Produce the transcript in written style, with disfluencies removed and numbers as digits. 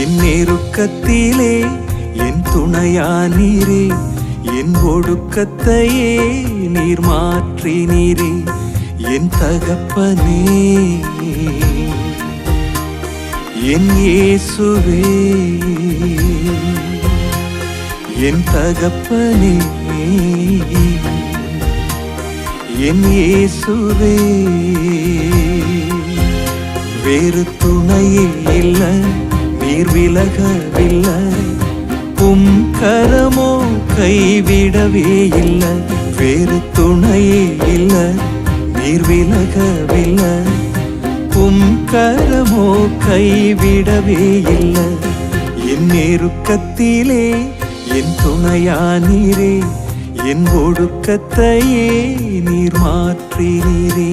என் நெருக்கத்திலே என் துணையானீரே, என் ஒடுக்கத்தையே நீர் மாற்றினீரே. என் தகப்பனே, என் இயேசுவே, என் தகப்பனே, என் இயேசுவே. வேறு துணையே இல்லை, நீர் விலகவில்லை, உம் கரமோ கைவிடவே இல்லை. வேறு துணையே இல்லை, நீர் விலகவில்லை, உம் கரமோ கைவிடவே இல்லை. என் நெருக்கத்திலே என் துணையானீரே, என் ஒடுக்கத்தையே நீர் மாற்றினீரே.